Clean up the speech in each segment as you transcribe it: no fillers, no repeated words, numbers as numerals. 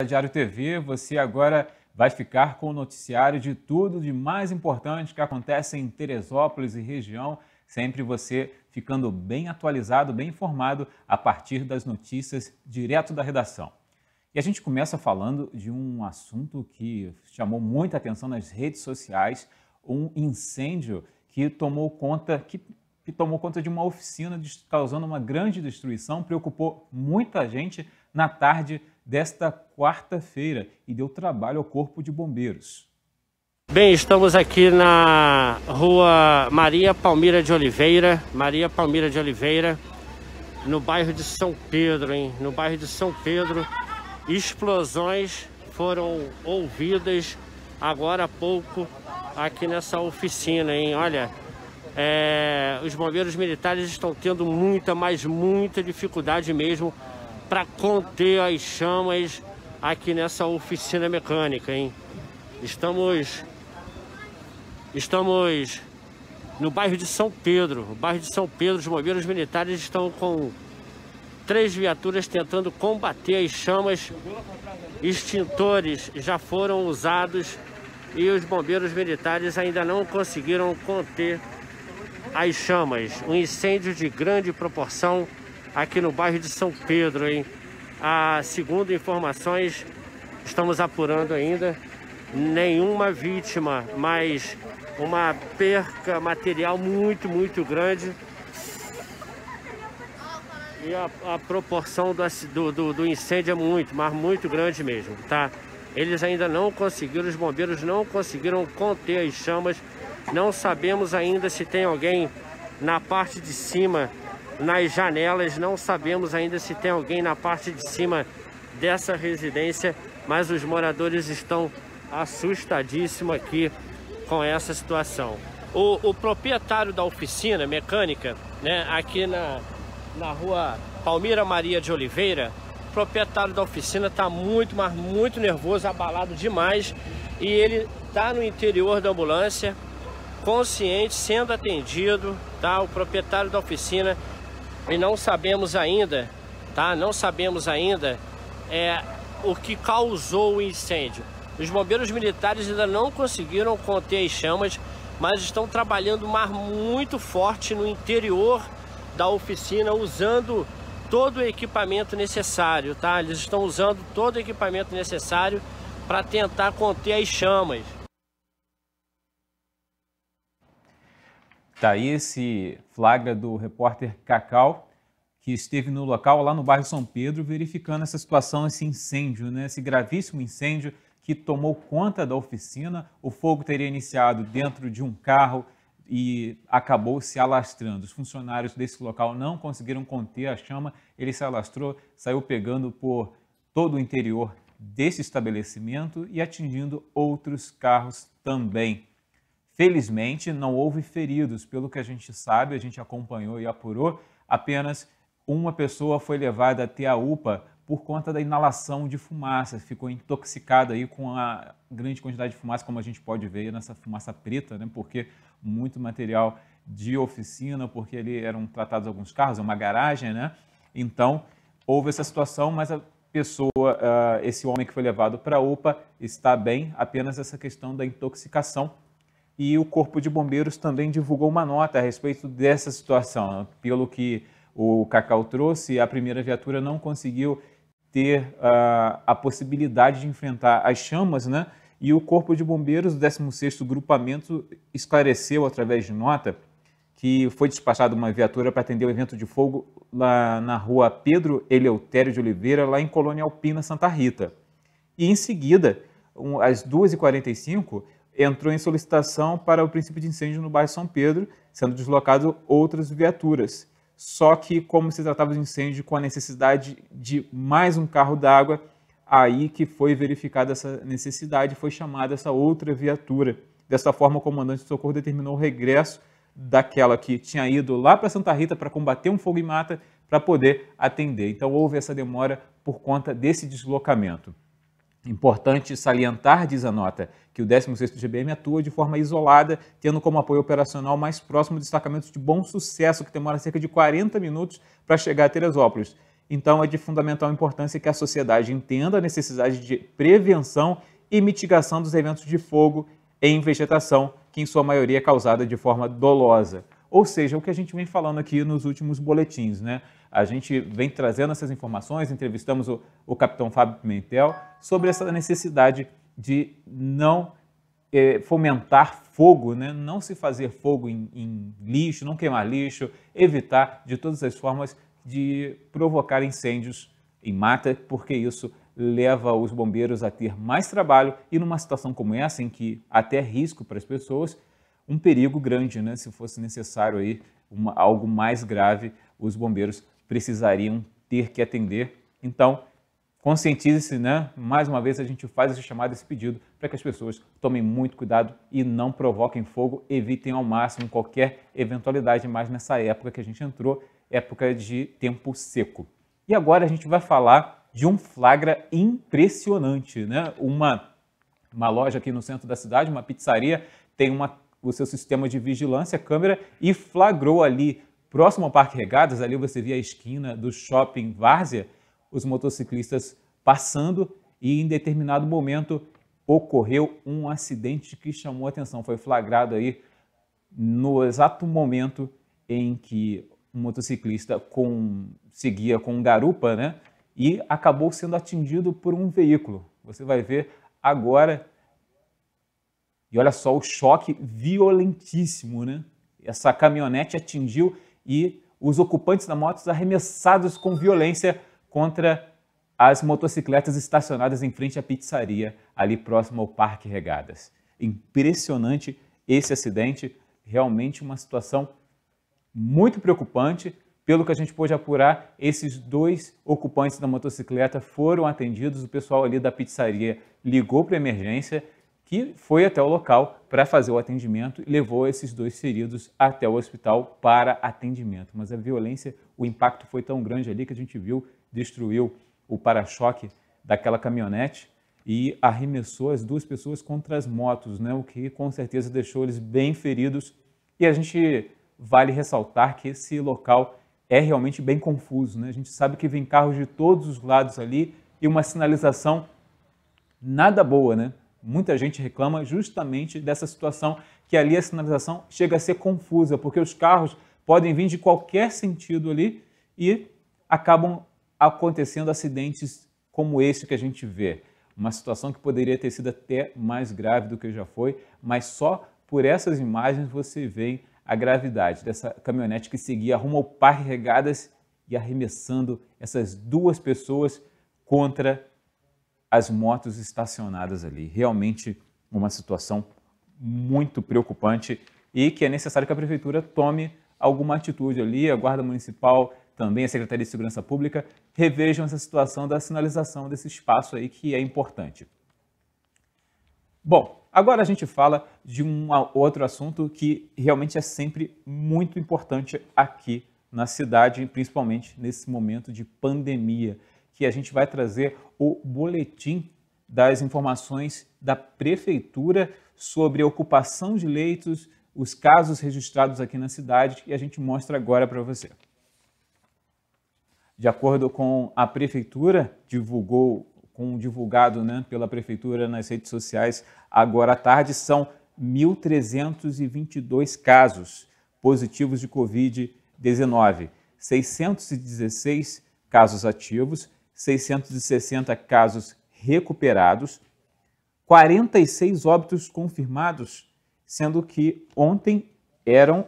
Diário TV, você agora vai ficar com o noticiário de tudo de mais importante que acontece em Teresópolis e região, sempre você ficando bem atualizado, bem informado a partir das notícias direto da redação. E a gente começa falando de um assunto que chamou muita atenção nas redes sociais, um incêndio que tomou conta de uma oficina, causando uma grande destruição, preocupou muita gente na tarde desta quarta-feira e deu trabalho ao Corpo de Bombeiros. Bem, estamos aqui na rua Maria Palmira de Oliveira, no bairro de São Pedro, hein? No bairro de São Pedro, explosões foram ouvidas agora há pouco aqui nessa oficina, hein? Olha, os bombeiros militares estão tendo muita dificuldade mesmo para conter as chamas aqui nessa oficina mecânica, hein? Estamos no bairro de São Pedro. Os bombeiros militares estão com 3 viaturas tentando combater as chamas. Extintores já foram usados e os bombeiros militares ainda não conseguiram conter as chamas. Um incêndio de grande proporção aqui no bairro de São Pedro, hein? Segundo informações, estamos apurando ainda, nenhuma vítima, mas uma perca material muito grande. E a proporção do incêndio é muito grande mesmo, tá? Eles ainda não conseguiram, os bombeiros não conseguiram conter as chamas. Não sabemos ainda se tem alguém na parte de cima, nas janelas, não sabemos ainda se tem alguém na parte de cima dessa residência, mas os moradores estão assustadíssimos aqui com essa situação. O proprietário da oficina mecânica, né, aqui na rua Palmira Maria de Oliveira, o proprietário da oficina está muito nervoso, abalado demais, e ele está no interior da ambulância, consciente, sendo atendido, tá? O proprietário da oficina, e não sabemos ainda, tá? Não sabemos ainda o que causou o incêndio. Os bombeiros militares ainda não conseguiram conter as chamas, mas estão trabalhando muito forte no interior da oficina, usando todo o equipamento necessário, tá? Eles estão usando todo o equipamento necessário para tentar conter as chamas. Tá aí esse flagra do repórter Cacau, que esteve no local lá no bairro São Pedro, verificando essa situação, esse incêndio, né? Esse gravíssimo incêndio que tomou conta da oficina. O fogo teria iniciado dentro de um carro e acabou se alastrando. Os funcionários desse local não conseguiram conter a chama, ele se alastrou, saiu pegando por todo o interior desse estabelecimento e atingindo outros carros também. Felizmente, não houve feridos, pelo que a gente sabe, a gente acompanhou e apurou, apenas uma pessoa foi levada até a UPA por conta da inalação de fumaça, ficou intoxicada aí com a grande quantidade de fumaça, como a gente pode ver nessa fumaça preta, né? Porque muito material de oficina, porque ali eram tratados alguns carros, é uma garagem, né? Então, houve essa situação, mas a pessoa, esse homem que foi levado para a UPA está bem, apenas essa questão da intoxicação. E o Corpo de Bombeiros também divulgou uma nota a respeito dessa situação. Pelo que o Cacau trouxe, a primeira viatura não conseguiu ter a possibilidade de enfrentar as chamas, né? E o Corpo de Bombeiros do 16º Grupamento esclareceu, através de nota, que foi despachada uma viatura para atender o evento de fogo lá na rua Pedro Eleutério de Oliveira, lá em Colônia Alpina, Santa Rita. E em seguida, às 2h45, entrou em solicitação para o princípio de incêndio no bairro São Pedro, sendo deslocado outras viaturas. Só que, como se tratava de incêndio com a necessidade de mais um carro d'água, aí que foi verificada essa necessidade, foi chamada essa outra viatura. Dessa forma, o comandante de socorro determinou o regresso daquela que tinha ido lá para Santa Rita para combater um fogo em mata, para poder atender. Então, houve essa demora por conta desse deslocamento. Importante salientar, diz a nota, que o 16º GBM atua de forma isolada, tendo como apoio operacional mais próximo destacamentos de Bom Sucesso, que demora cerca de 40 minutos para chegar a Teresópolis. Então é de fundamental importância que a sociedade entenda a necessidade de prevenção e mitigação dos eventos de fogo em vegetação, que em sua maioria é causada de forma dolosa. Ou seja, o que a gente vem falando aqui nos últimos boletins, né? A gente vem trazendo essas informações, entrevistamos o capitão Fábio Pimentel sobre essa necessidade de não fomentar fogo, né? Não se fazer fogo em lixo, não queimar lixo, evitar de todas as formas de provocar incêndios em mata, porque isso leva os bombeiros a ter mais trabalho e numa situação como essa, em que até é risco para as pessoas, um perigo grande, né? Se fosse necessário aí algo mais grave, os bombeiros precisariam ter que atender. Então, conscientize-se, né? Mais uma vez a gente faz esse chamado, esse pedido, para que as pessoas tomem muito cuidado e não provoquem fogo, evitem ao máximo qualquer eventualidade, mais nessa época que a gente entrou, época de tempo seco. E agora a gente vai falar de um flagra impressionante, né? Uma loja aqui no centro da cidade, uma pizzaria, tem o seu sistema de vigilância, câmera, e flagrou ali, próximo ao Parque Regadas, ali você via a esquina do Shopping Várzea, os motociclistas passando e em determinado momento ocorreu um acidente que chamou a atenção. Foi flagrado aí no exato momento em que um motociclista seguia com garupa, né? E acabou sendo atingido por um veículo. Você vai ver agora. E olha só o choque violentíssimo, né? Essa caminhonete atingiu e os ocupantes da moto arremessados com violência contra as motocicletas estacionadas em frente à pizzaria, ali próximo ao Parque Regadas. Impressionante esse acidente, realmente uma situação muito preocupante. Pelo que a gente pôde apurar, esses dois ocupantes da motocicleta foram atendidos, o pessoal ali da pizzaria ligou para a emergência, que foi até o local para fazer o atendimento e levou esses dois feridos até o hospital para atendimento. Mas a violência, o impacto foi tão grande ali que a gente viu, destruiu o para-choque daquela caminhonete e arremessou as duas pessoas contra as motos, né? O que com certeza deixou eles bem feridos. E a gente vale ressaltar que esse local é realmente bem confuso, né? A gente sabe que vem carros de todos os lados ali e uma sinalização nada boa, né? Muita gente reclama justamente dessa situação, que ali a sinalização chega a ser confusa, porque os carros podem vir de qualquer sentido ali e acabam acontecendo acidentes como esse que a gente vê. Uma situação que poderia ter sido até mais grave do que já foi, mas só por essas imagens você vê a gravidade dessa caminhonete que seguia rumo ao Parque Regadas e arremessando essas duas pessoas contra as motos estacionadas ali. Realmente uma situação muito preocupante e que é necessário que a Prefeitura tome alguma atitude ali, a Guarda Municipal, também a Secretaria de Segurança Pública, revejam essa situação da sinalização desse espaço aí que é importante. Bom, agora a gente fala de um outro assunto que realmente é sempre muito importante aqui na cidade, principalmente nesse momento de pandemia, que a gente vai trazer o boletim das informações da Prefeitura sobre a ocupação de leitos, os casos registrados aqui na cidade, e a gente mostra agora para você. De acordo com a Prefeitura, divulgado né, pela Prefeitura nas redes sociais agora à tarde, são 1.322 casos positivos de Covid-19, 616 casos ativos, 660 casos recuperados, 46 óbitos confirmados, sendo que ontem eram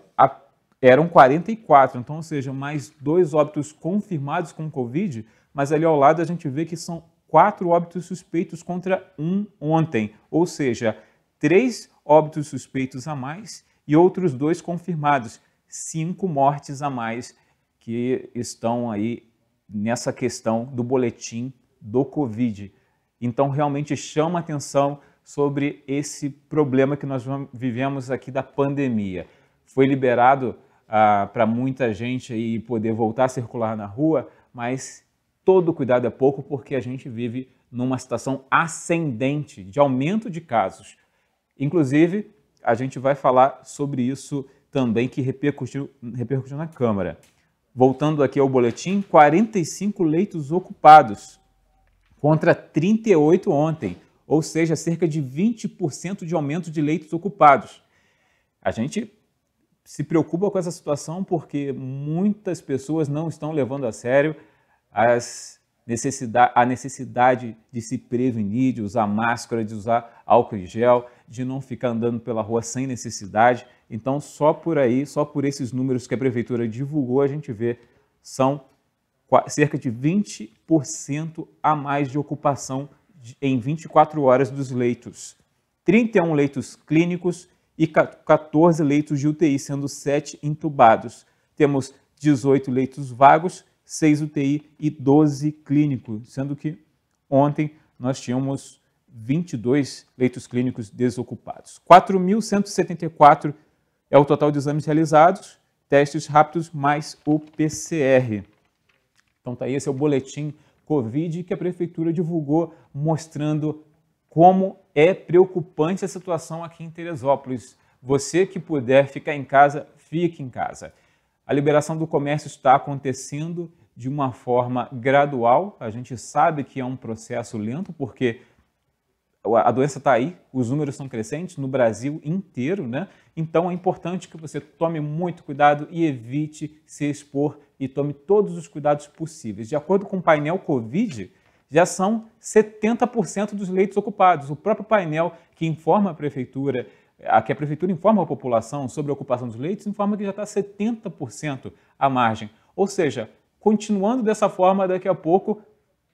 44, então, ou seja, mais 2 óbitos confirmados com Covid, mas ali ao lado a gente vê que são 4 óbitos suspeitos contra 1 ontem, ou seja, 3 óbitos suspeitos a mais e outros 2 confirmados, 5 mortes a mais que estão aí nessa questão do boletim do Covid. Então, realmente chama atenção sobre esse problema que nós vivemos aqui da pandemia. Foi liberado para muita gente aí poder voltar a circular na rua, mas todo cuidado é pouco porque a gente vive numa situação ascendente de aumento de casos. Inclusive, a gente vai falar sobre isso também que repercutiu na Câmara. Voltando aqui ao boletim, 45 leitos ocupados, contra 38 ontem, ou seja, cerca de 20% de aumento de leitos ocupados. A gente se preocupa com essa situação porque muitas pessoas não estão levando a sério a necessidade de se prevenir, de usar máscara, de usar álcool em gel, de não ficar andando pela rua sem necessidade. Então, só por aí, só por esses números que a Prefeitura divulgou, a gente vê, são cerca de 20% a mais de ocupação em 24 horas dos leitos. 31 leitos clínicos e 14 leitos de UTI, sendo 7 entubados. Temos 18 leitos vagos, 6 UTI e 12 clínicos, sendo que ontem nós tínhamos 22 leitos clínicos desocupados. 4.174 é o total de exames realizados, testes rápidos mais o PCR. Então tá aí, esse é o boletim Covid que a Prefeitura divulgou, mostrando como é preocupante a situação aqui em Teresópolis. Você que puder ficar em casa, fique em casa. A liberação do comércio está acontecendo de uma forma gradual. A gente sabe que é um processo lento, porque a doença está aí, os números são crescentes no Brasil inteiro, né? Então é importante que você tome muito cuidado e evite se expor e tome todos os cuidados possíveis. De acordo com o painel Covid, já são 70% dos leitos ocupados. O próprio painel que informa a Prefeitura, que a Prefeitura informa a população sobre a ocupação dos leitos, informa que já está 70% à margem. Ou seja, continuando dessa forma, daqui a pouco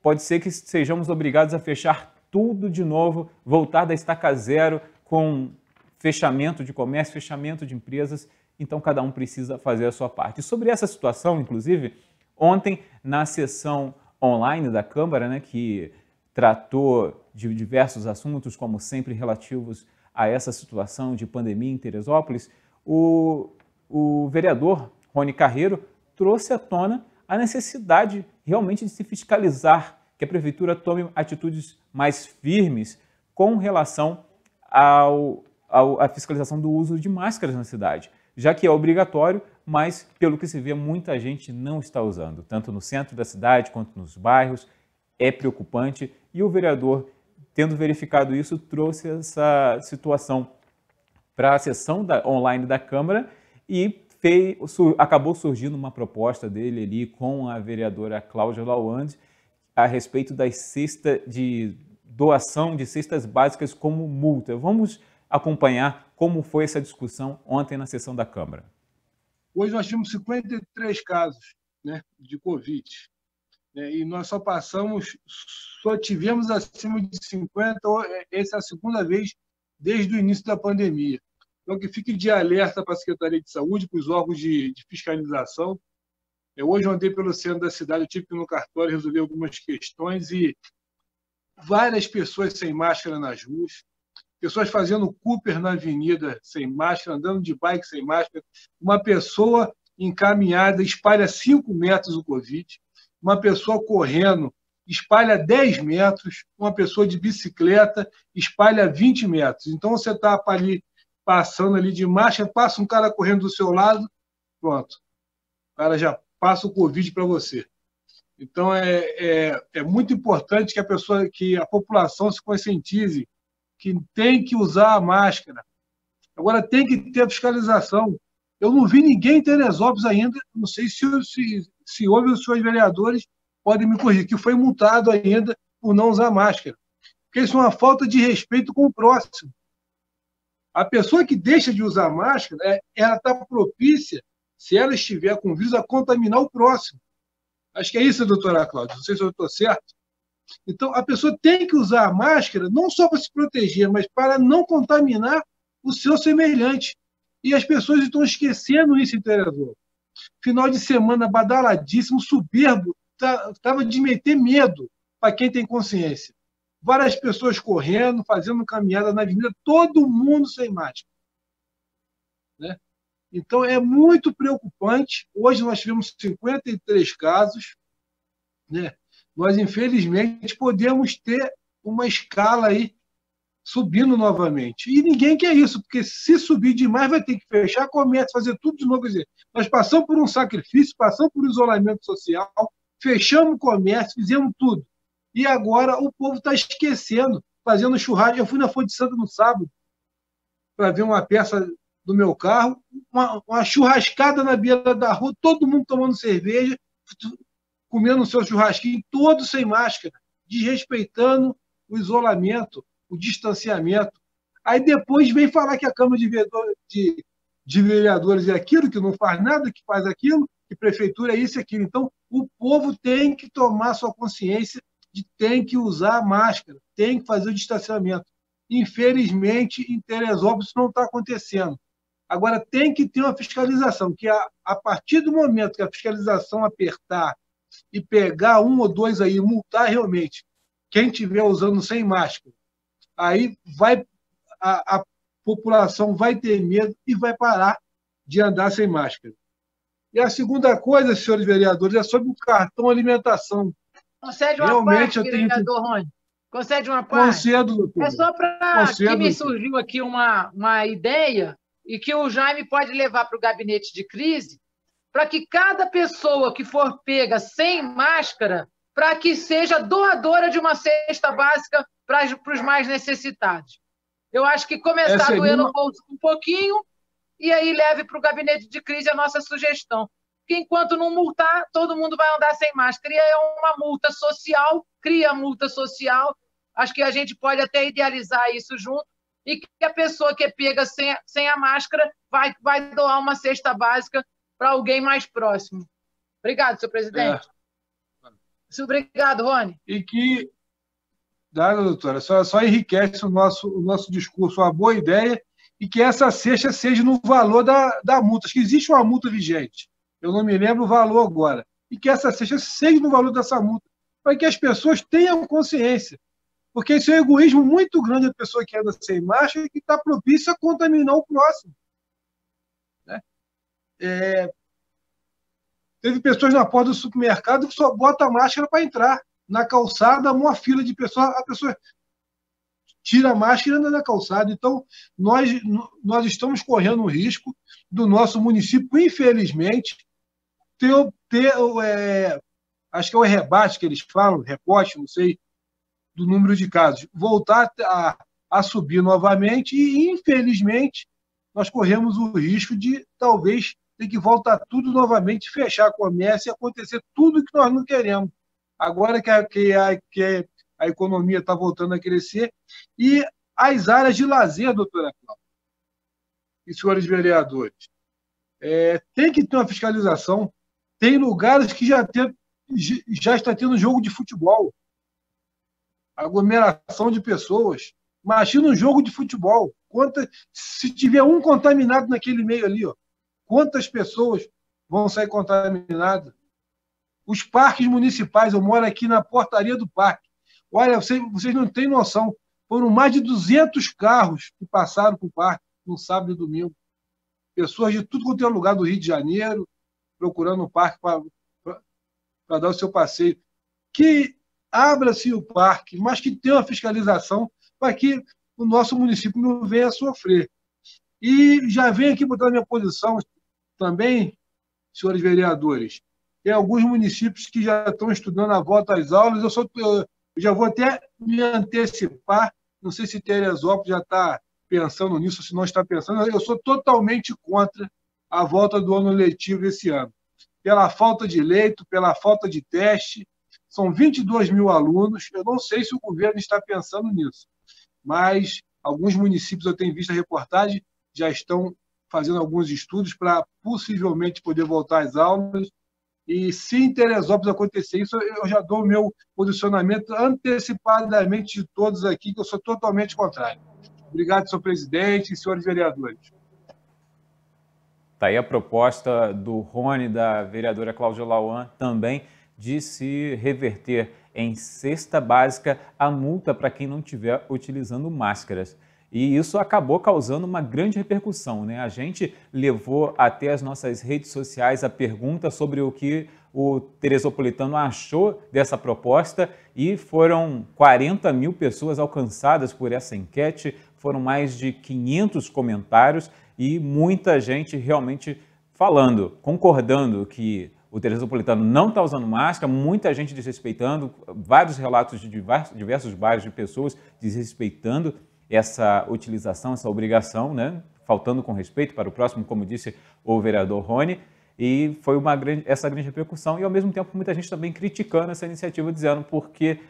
pode ser que sejamos obrigados a fechar tudo de novo, voltar da estaca zero com fechamento de comércio, fechamento de empresas. Então, cada um precisa fazer a sua parte. E sobre essa situação, inclusive, ontem, na sessão online da Câmara, né, que tratou de diversos assuntos, como sempre relativos a essa situação de pandemia em Teresópolis, o vereador Rony Carreiro trouxe à tona a necessidade realmente de se fiscalizar, que a Prefeitura tome atitudes mais firmes com relação à fiscalização do uso de máscaras na cidade, já que é obrigatório, mas, pelo que se vê, muita gente não está usando, tanto no centro da cidade quanto nos bairros. É preocupante e o vereador, tendo verificado isso, trouxe essa situação para a sessão online da Câmara e acabou surgindo uma proposta dele ali com a vereadora Cláudia Lawande a respeito de doação de cestas básicas como multa. Vamos acompanhar como foi essa discussão ontem na sessão da Câmara. Hoje nós tivemos 53 casos, né, de Covid, né, e nós só tivemos acima de 50, essa é a segunda vez desde o início da pandemia. Então, que fique de alerta para a Secretaria de Saúde, para os órgãos de fiscalização. Hoje eu andei pelo centro da cidade, eu tive que ir no cartório resolver algumas questões e várias pessoas sem máscara nas ruas, pessoas fazendo Cooper na avenida sem máscara, andando de bike sem máscara, uma pessoa encaminhada espalha 5 metros o Covid, uma pessoa correndo espalha 10 metros, uma pessoa de bicicleta espalha 20 metros. Então você está ali passando ali de máscara, passa um cara correndo do seu lado, pronto, o cara já passa o Covid para você. Então, é muito importante que a população se conscientize que tem que usar a máscara. Agora, tem que ter fiscalização. Eu não vi ninguém em Teresópolis ainda, não sei se houve os seus vereadores, podem me corrigir, que foi multado ainda por não usar máscara. Porque isso é uma falta de respeito com o próximo. A pessoa que deixa de usar máscara, ela está propícia, se ela estiver com vírus, a contaminar o próximo. Acho que é isso, doutora Cláudia, não sei se eu estou certo. Então, a pessoa tem que usar a máscara não só para se proteger, mas para não contaminar o seu semelhante. E as pessoas estão esquecendo isso em Teresópolis. Final de semana badaladíssimo, soberbo, estava de meter medo para quem tem consciência. Várias pessoas correndo, fazendo caminhada na avenida, todo mundo sem máscara, né? Então, é muito preocupante. Hoje nós tivemos 53 casos, né? Nós, infelizmente, podemos ter uma escala aí subindo novamente. E ninguém quer isso, porque se subir demais vai ter que fechar comércio, fazer tudo de novo. Quer dizer, nós passamos por um sacrifício, passamos por isolamento social, fechamos o comércio, fizemos tudo. E agora o povo está esquecendo, fazendo churrasco. Eu fui na Fonte Santa no sábado para ver uma peça do meu carro, uma churrascada na beira da rua, todo mundo tomando cerveja, comendo o seu churrasquinho, todos sem máscara, desrespeitando o isolamento, o distanciamento. Aí depois vem falar que a Câmara de Vereadores é aquilo, que não faz nada, que faz aquilo, que prefeitura é isso e aquilo. Então, o povo tem que tomar sua consciência de tem que usar máscara, tem que fazer o distanciamento. Infelizmente, em Teresópolis isso não está acontecendo. Agora, tem que ter uma fiscalização, que a partir do momento que a fiscalização apertar e pegar um ou dois aí, multar realmente quem estiver usando sem máscara, aí a população vai ter medo e vai parar de andar sem máscara. E a segunda coisa, senhores vereadores, é sobre o cartão alimentação. Concede uma parte, vereador Rony. Concede uma parte. Concedo, doutor. É só para que me surgiu aqui uma ideia e que o Jaime pode levar para o gabinete de crise, para que cada pessoa que for pega sem máscara, para que seja doadora de uma cesta básica para os mais necessitados. Eu acho que começar doendo o bolso um pouquinho e aí leve para o gabinete de crise a nossa sugestão. Porque enquanto não multar, todo mundo vai andar sem máscara. E é uma multa social, cria multa social. Acho que a gente pode até idealizar isso junto e que a pessoa que é pega sem a máscara vai doar uma cesta básica para alguém mais próximo. Obrigado, senhor presidente. Obrigado, Rony. E que, nada, doutora, só enriquece o nosso discurso, uma boa ideia, e que essa cesta seja no valor da multa. Acho que existe uma multa vigente, eu não me lembro o valor agora, e que essa cesta seja no valor dessa multa, para que as pessoas tenham consciência. Porque isso é um egoísmo muito grande da pessoa que anda sem máscara e que está propícia a contaminar o próximo. Né? Teve pessoas na porta do supermercado que só bota a máscara para entrar. Na calçada, uma fila de pessoas, a pessoa tira a máscara e anda na calçada. Então, nós estamos correndo o risco do nosso município, infelizmente, acho que é o rebate que eles falam, reposte, não sei, do número de casos, voltar a subir novamente e, infelizmente, nós corremos o risco de, talvez, ter que voltar tudo novamente, fechar comércio e acontecer tudo que nós não queremos. Agora que a economia está voltando a crescer e as áreas de lazer, doutora Cláudia e senhores vereadores, tem que ter uma fiscalização. Tem lugares que já está tendo jogo de futebol, aglomeração de pessoas. Imagina um jogo de futebol. Se tiver um contaminado naquele meio ali, quantas pessoas vão sair contaminadas? Os parques municipais, eu moro aqui na portaria do parque. Olha, vocês não têm noção, foram mais de 200 carros que passaram por parque no sábado e domingo. Pessoas de tudo quanto é lugar do Rio de Janeiro, procurando o parque para dar o seu passeio. Que abra-se o parque, mas que tenha uma fiscalização para que o nosso município não venha a sofrer. E já venho aqui botar minha posição também, senhores vereadores. Tem alguns municípios que já estão estudando a volta às aulas. Eu já vou até me antecipar, não sei se Teresópolis já está pensando nisso, se não está pensando. Eu sou totalmente contra a volta do ano letivo esse ano. Pela falta de leito, pela falta de teste. São 22 mil alunos. Eu não sei se o governo está pensando nisso, mas alguns municípios, eu tenho visto a reportagem, já estão fazendo alguns estudos para possivelmente poder voltar às aulas. E se em Teresópolis acontecer isso, eu já dou o meu posicionamento antecipadamente de todos aqui, que eu sou totalmente contrário. Obrigado, senhor presidente e senhores vereadores. Está aí a proposta do Rony, da vereadora Cláudia Lauan, também de se reverter em cesta básica a multa para quem não estiver utilizando máscaras. E isso acabou causando uma grande repercussão, né? A gente levou até as nossas redes sociais a pergunta sobre o que o Teresopolitano achou dessa proposta e foram 40 mil pessoas alcançadas por essa enquete, foram mais de 500 comentários e muita gente realmente falando, concordando que o Teresopolitano não está usando máscara, muita gente desrespeitando, vários relatos de diversos bairros de pessoas desrespeitando essa utilização, essa obrigação, né? Faltando com respeito para o próximo, como disse o vereador Rony, e foi essa grande repercussão, e ao mesmo tempo muita gente também criticando essa iniciativa, dizendo porque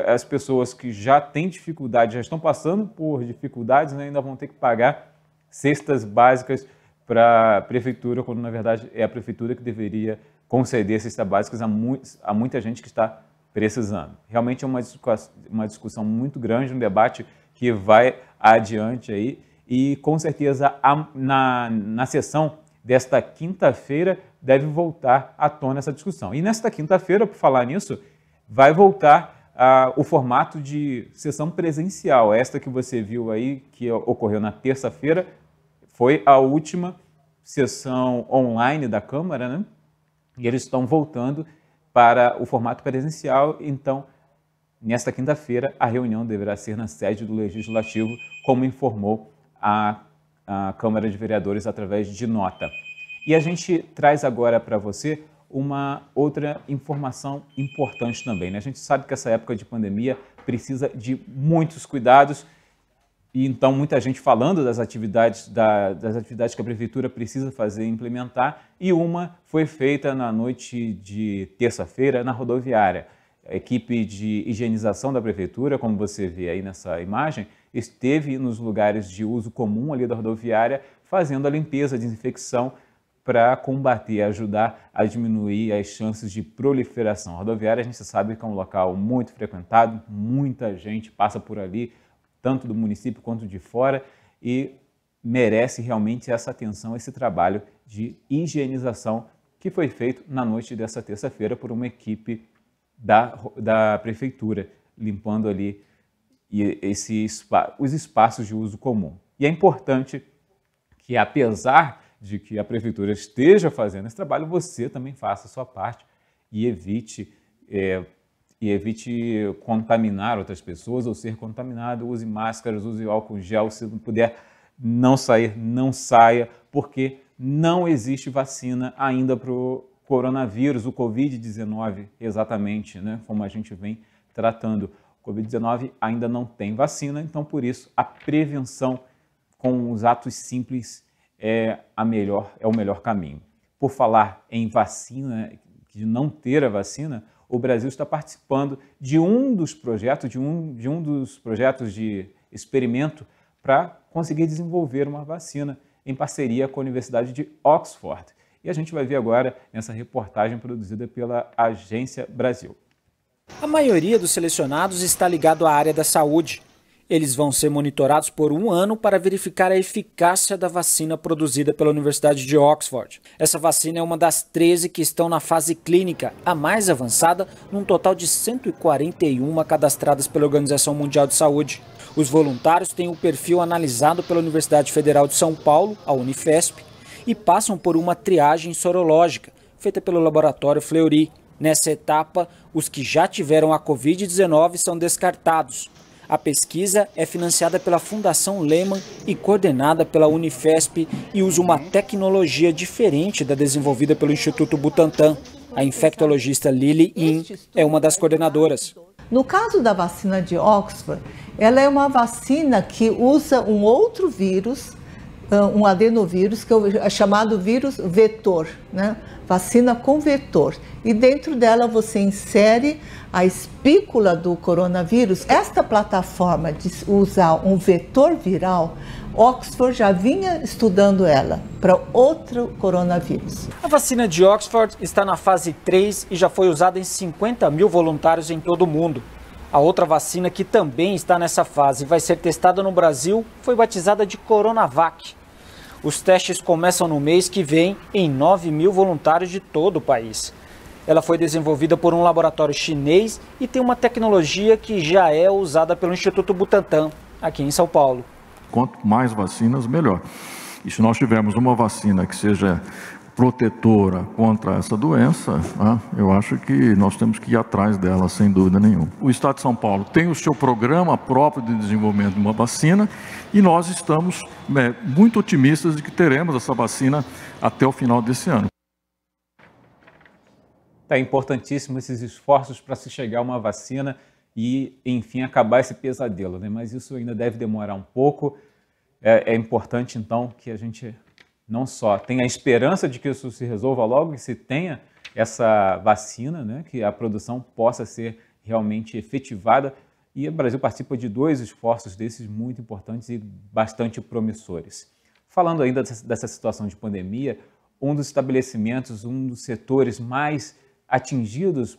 as pessoas que já têm dificuldade, já estão passando por dificuldades, né, ainda vão ter que pagar cestas básicas para a prefeitura, quando na verdade é a prefeitura que deveria conceder cestas básicas a muita gente que está precisando. Realmente é uma discussão muito grande, um debate que vai adiante aí, e com certeza na sessão desta quinta-feira deve voltar à tona essa discussão. E nesta quinta-feira, por falar nisso, vai voltar o formato de sessão presencial. Esta que você viu aí, que ocorreu na terça-feira, foi a última sessão online da Câmara, né? E eles estão voltando para o formato presencial. Então, nesta quinta-feira, a reunião deverá ser na sede do Legislativo, como informou a Câmara de Vereadores através de nota. E a gente traz agora para você uma outra informação importante também, né? A gente sabe que essa época de pandemia precisa de muitos cuidados, e então muita gente falando das atividades que a Prefeitura precisa fazer e implementar, e uma foi feita na noite de terça-feira na rodoviária. A equipe de higienização da Prefeitura, como você vê aí nessa imagem, esteve nos lugares de uso comum ali da rodoviária, fazendo a limpeza, a desinfecção, para combater, ajudar a diminuir as chances de proliferação. A rodoviária, a gente sabe que é um local muito frequentado, muita gente passa por ali, tanto do município quanto de fora, e merece realmente essa atenção, esse trabalho de higienização que foi feito na noite dessa terça-feira por uma equipe da Prefeitura, limpando ali os espaços de uso comum. E é importante que, apesar de que a Prefeitura esteja fazendo esse trabalho, você também faça a sua parte e evite contaminar outras pessoas ou ser contaminado. Use máscaras, use álcool gel, se não puder não sair, não saia, porque não existe vacina ainda para o coronavírus, o Covid-19, exatamente, né? Como a gente vem tratando. O Covid-19 ainda não tem vacina, então por isso a prevenção com os atos simples é o melhor caminho. Por falar em vacina, de não ter a vacina, o Brasil está participando de um dos projetos, de experimento para conseguir desenvolver uma vacina em parceria com a Universidade de Oxford. E a gente vai ver agora nessa reportagem produzida pela Agência Brasil. A maioria dos selecionados está ligado à área da saúde. Eles vão ser monitorados por 1 ano para verificar a eficácia da vacina produzida pela Universidade de Oxford. Essa vacina é uma das 13 que estão na fase clínica, a mais avançada, num total de 141 cadastradas pela Organização Mundial de Saúde. Os voluntários têm o perfil analisado pela Universidade Federal de São Paulo, a Unifesp, e passam por uma triagem sorológica, feita pelo Laboratório Fleury. Nessa etapa, os que já tiveram a Covid-19 são descartados. A pesquisa é financiada pela Fundação Lehman e coordenada pela Unifesp e usa uma tecnologia diferente da desenvolvida pelo Instituto Butantan. A infectologista Lily In é uma das coordenadoras. No caso da vacina de Oxford, ela é uma vacina que usa um outro vírus, um adenovírus, que é chamado vírus vetor, né? Vacina com vetor. E dentro dela você insere a espícula do coronavírus. Esta plataforma de usar um vetor viral, Oxford já vinha estudando ela para outro coronavírus. A vacina de Oxford está na fase 3 e já foi usada em 50 mil voluntários em todo o mundo. A outra vacina que também está nessa fase e vai ser testada no Brasil foi batizada de Coronavac. Os testes começam no mês que vem em 9 mil voluntários de todo o país. Ela foi desenvolvida por um laboratório chinês e tem uma tecnologia que já é usada pelo Instituto Butantan, aqui em São Paulo. Quanto mais vacinas, melhor. E se nós tivermos uma vacina que seja protetora contra essa doença, né, eu acho que nós temos que ir atrás dela, sem dúvida nenhuma. O Estado de São Paulo tem o seu programa próprio de desenvolvimento de uma vacina e nós estamos muito otimistas de que teremos essa vacina até o final desse ano. É importantíssimo esses esforços para se chegar a uma vacina e, enfim, acabar esse pesadelo, né? Mas isso ainda deve demorar um pouco. É importante, então, que a gente não só tenha a esperança de que isso se resolva logo, que se tenha essa vacina, né, que a produção possa ser realmente efetivada. E o Brasil participa de 2 esforços desses muito importantes e bastante promissores. Falando ainda dessa situação de pandemia, um dos estabelecimentos, um dos setores mais atingidos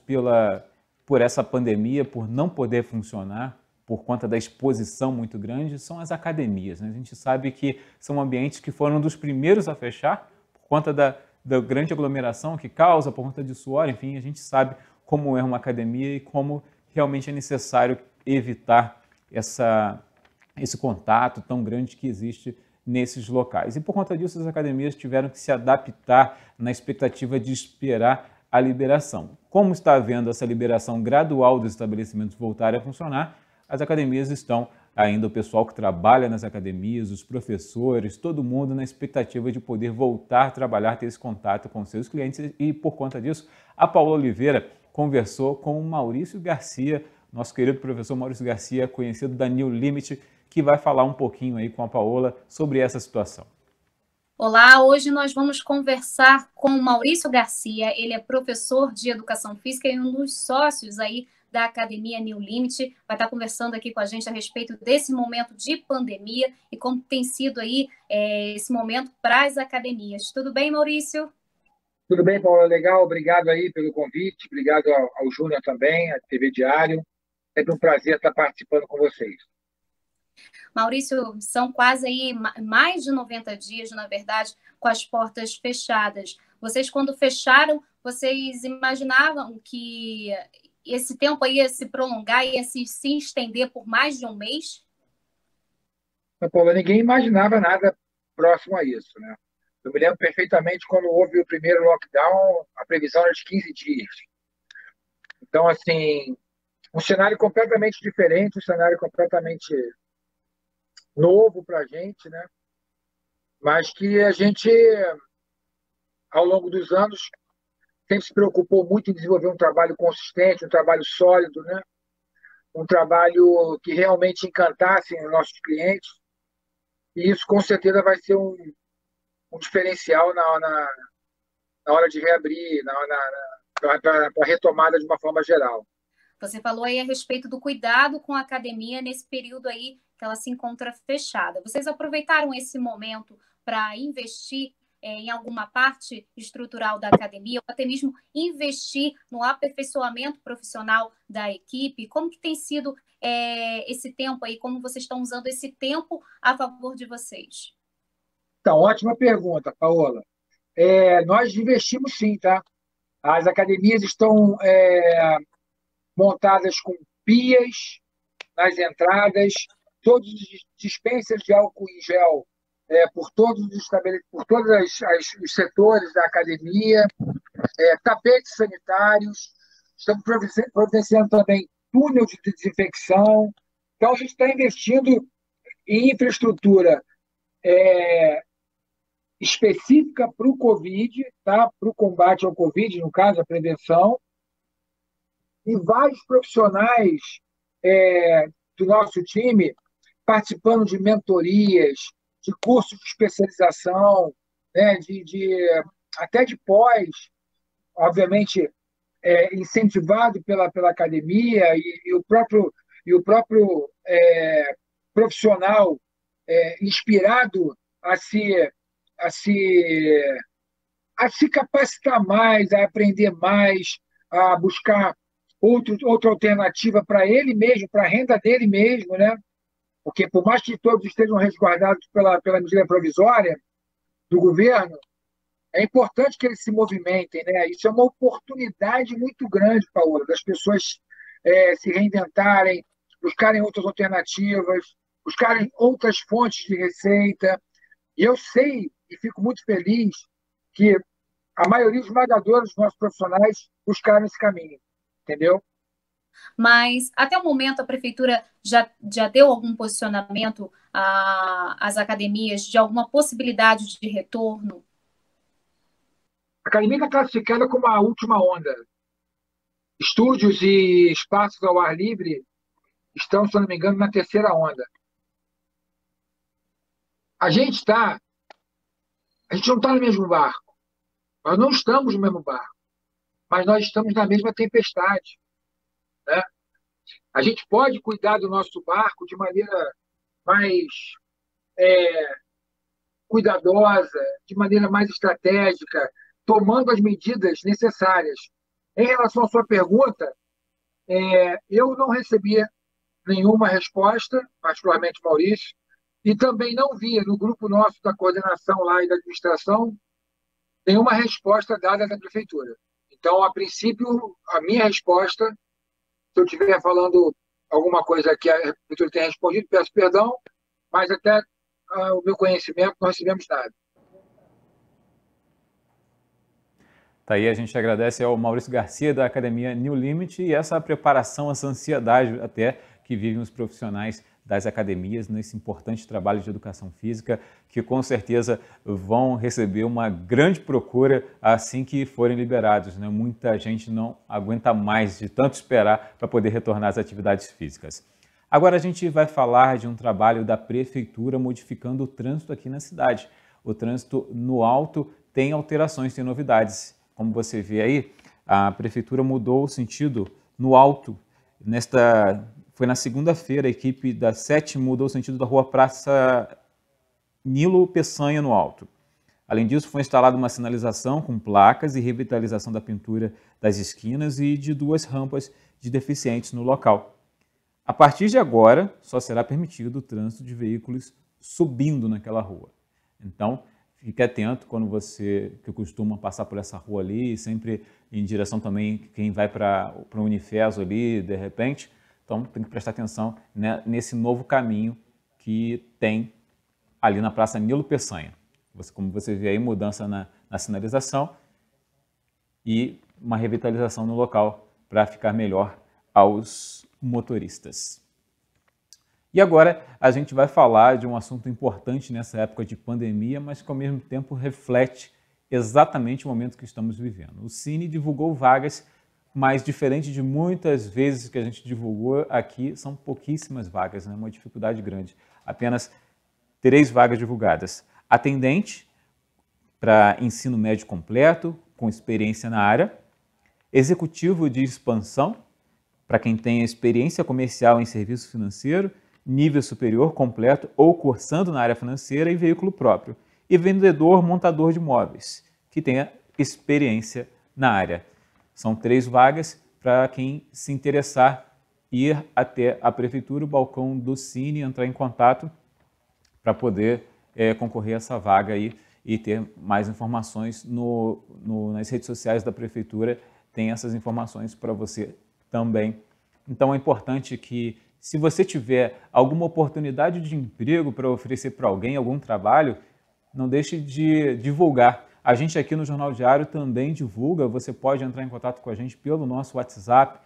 por essa pandemia, por não poder funcionar, por conta da exposição muito grande, são as academias, né? A gente sabe que são ambientes que foram dos primeiros a fechar, por conta da grande aglomeração que causa, por conta de suor, enfim, a gente sabe como é uma academia e como realmente é necessário evitar esse contato tão grande que existe nesses locais. E por conta disso, as academias tiveram que se adaptar na expectativa de esperar a liberação. Como está havendo essa liberação gradual dos estabelecimentos voltarem a funcionar, as academias estão ainda, o pessoal que trabalha nas academias, os professores, todo mundo na expectativa de poder voltar a trabalhar, ter esse contato com seus clientes e, por conta disso, a Paola Oliveira conversou com o Maurício Garcia, nosso querido professor Maurício Garcia, conhecido da New Limit, que vai falar um pouquinho aí com a Paola sobre essa situação. Olá, hoje nós vamos conversar com o Maurício Garcia, ele é professor de Educação Física e um dos sócios aí da Academia New Limit, vai estar conversando aqui com a gente a respeito desse momento de pandemia e como tem sido aí esse momento para as academias. Tudo bem, Maurício? Tudo bem, Paula, legal, obrigado aí pelo convite, obrigado ao Júnior também, à TV Diário, é um prazer estar participando com vocês. Maurício, são quase aí mais de 90 dias, na verdade, com as portas fechadas. Vocês, quando fecharam, vocês imaginavam que esse tempo aí ia se prolongar, ia se estender por mais de um mês? Paula, ninguém imaginava nada próximo a isso, né? Eu me lembro perfeitamente quando houve o primeiro lockdown, a previsão era de 15 dias. Então, assim, um cenário completamente diferente, um cenário completamente novo para a gente, né? Mas que a gente, ao longo dos anos, sempre se preocupou muito em desenvolver um trabalho consistente, um trabalho sólido, né? Um trabalho que realmente encantasse os nossos clientes. E isso, com certeza, vai ser um diferencial na hora de reabrir, para a retomada de uma forma geral. Você falou aí a respeito do cuidado com a academia nesse período aí que ela se encontra fechada. Vocês aproveitaram esse momento para investir em alguma parte estrutural da academia, ou até mesmo investir no aperfeiçoamento profissional da equipe? Como que tem sido esse tempo aí? Como vocês estão usando esse tempo a favor de vocês? Então, ótima pergunta, Paola. Nós investimos sim, tá? As academias estão montadas com pias nas entradas, todos os dispensers de álcool em gel por todos os setores da academia, tapetes sanitários, estamos providenciando também túnel de desinfecção. Então, a gente está investindo em infraestrutura específica para o Covid, tá? Para o combate ao Covid, no caso, a prevenção, e vários profissionais do nosso time participando de mentorias, de cursos de especialização, né, até de pós, obviamente incentivado pela academia e o próprio profissional inspirado a se capacitar mais, a aprender mais, a buscar outra alternativa para ele mesmo, para a renda dele mesmo, né? Porque, por mais que todos estejam resguardados pela medida provisória do governo, é importante que eles se movimentem, né? Isso é uma oportunidade muito grande, Paola, das pessoas se reinventarem, buscarem outras alternativas, buscarem outras fontes de receita. E eu sei, e fico muito feliz, que a maioria esmagadora dos nossos profissionais buscaram esse caminho, entendeu? Mas, até o momento, a Prefeitura já deu algum posicionamento às academias de alguma possibilidade de retorno? A academia está classificada como a última onda. Estúdios e espaços ao ar livre estão, se eu não me engano, na terceira onda. A gente não está no mesmo barco. Nós não estamos no mesmo barco, mas nós estamos na mesma tempestade, né? A gente pode cuidar do nosso barco de maneira mais cuidadosa, de maneira mais estratégica, tomando as medidas necessárias. Em relação à sua pergunta, eu não recebi nenhuma resposta, particularmente Maurício, e também não via no grupo nosso da coordenação lá e da administração nenhuma resposta dada da Prefeitura. Então, a princípio, a minha resposta, se eu estiver falando alguma coisa que a Prefeitura tenha respondido, peço perdão, mas até o meu conhecimento não recebemos nada. Tá aí, a gente agradece ao Maurício Garcia da Academia New Limit e essa preparação, essa ansiedade até que vivem os profissionais das academias nesse importante trabalho de educação física, que com certeza vão receber uma grande procura assim que forem liberados, né? Muita gente não aguenta mais de tanto esperar para poder retornar às atividades físicas. Agora a gente vai falar de um trabalho da Prefeitura modificando o trânsito aqui na cidade. O trânsito no Alto tem alterações, tem novidades. Como você vê aí, a Prefeitura mudou o sentido no Alto. Foi na segunda-feira, a equipe da 7 mudou o sentido da rua Praça Nilo Peçanha no Alto. Além disso, foi instalada uma sinalização com placas e revitalização da pintura das esquinas e de 2 rampas de deficientes no local. A partir de agora, só será permitido o trânsito de veículos subindo naquela rua. Então, fique atento quando que costuma passar por essa rua ali, sempre em direção também quem vai para o Unifeso ali, de repente. Então, tem que prestar atenção, né, nesse novo caminho que tem ali na Praça Nilo Peçanha. Como você vê aí, mudança na sinalização e uma revitalização no local para ficar melhor aos motoristas. E agora a gente vai falar de um assunto importante nessa época de pandemia, mas que ao mesmo tempo reflete exatamente o momento que estamos vivendo. O Cine divulgou vagas, mas diferente de muitas vezes que a gente divulgou aqui, são pouquíssimas vagas, né? Uma dificuldade grande. Apenas 3 vagas divulgadas. Atendente para ensino médio completo, com experiência na área. Executivo de expansão, para quem tem experiência comercial em serviço financeiro, nível superior completo ou cursando na área financeira e veículo próprio. E vendedor montador de móveis, que tenha experiência na área. São 3 vagas para quem se interessar ir até a Prefeitura, o balcão do Cine, entrar em contato para poder concorrer a essa vaga aí e ter mais informações nas redes sociais da Prefeitura. Tem essas informações para você também. Então é importante que, se você tiver alguma oportunidade de emprego para oferecer para alguém, algum trabalho, não deixe de divulgar. A gente aqui no Jornal Diário também divulga, você pode entrar em contato com a gente pelo nosso WhatsApp,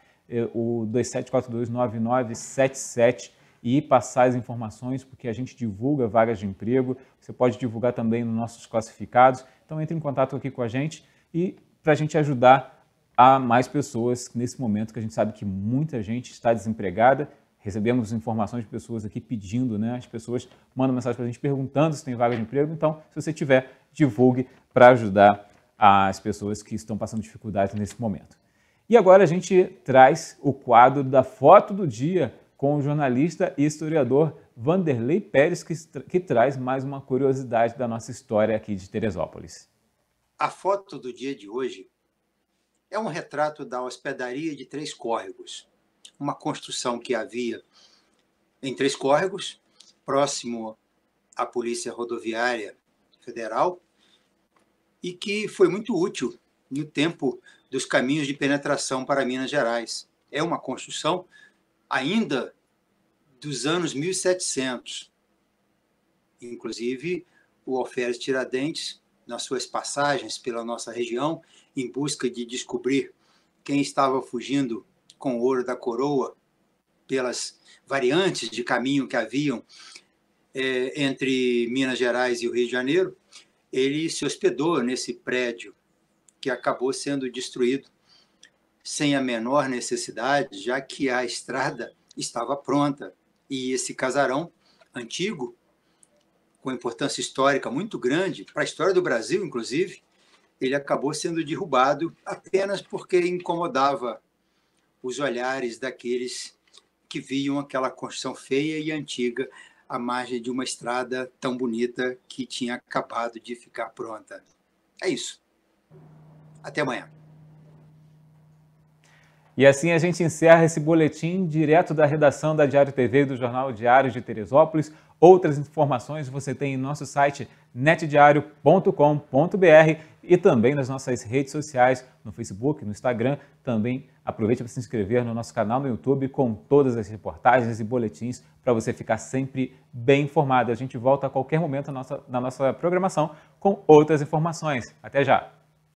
o 27429977, e passar as informações, porque a gente divulga vagas de emprego. Você pode divulgar também nos nossos classificados. Então entre em contato aqui com a gente e para a gente ajudar a mais pessoas nesse momento que a gente sabe que muita gente está desempregada. Recebemos informações de pessoas aqui pedindo, né? As pessoas mandam mensagem para a gente perguntando se tem vaga de emprego. Então, se você tiver, divulgue para ajudar as pessoas que estão passando dificuldades nesse momento. E agora a gente traz o quadro da Foto do Dia com o jornalista e historiador Vanderlei Pérez, que traz mais uma curiosidade da nossa história aqui de Teresópolis. A foto do dia de hoje é um retrato da hospedaria de Três Córregos, uma construção que havia em Três Córregos, próximo à Polícia Rodoviária Federal, e que foi muito útil no tempo dos caminhos de penetração para Minas Gerais. É uma construção ainda dos anos 1700. Inclusive, o Alferes Tiradentes, nas suas passagens pela nossa região, em busca de descobrir quem estava fugindo com o ouro da coroa pelas variantes de caminho que haviam entre Minas Gerais e o Rio de Janeiro, ele se hospedou nesse prédio que acabou sendo destruído sem a menor necessidade, já que a estrada estava pronta. E esse casarão antigo, com importância histórica muito grande, para a história do Brasil, inclusive, ele acabou sendo derrubado apenas porque incomodava os olhares daqueles que viam aquela construção feia e antiga à margem de uma estrada tão bonita que tinha acabado de ficar pronta. É isso. Até amanhã. E assim a gente encerra esse boletim direto da redação da Diário TV e do Jornal Diário de Teresópolis. Outras informações você tem em nosso site netdiario.com.br e também nas nossas redes sociais, no Facebook, no Instagram. Também aproveite para se inscrever no nosso canal no YouTube com todas as reportagens e boletins para você ficar sempre bem informado. A gente volta a qualquer momento na nossa programação com outras informações. Até já!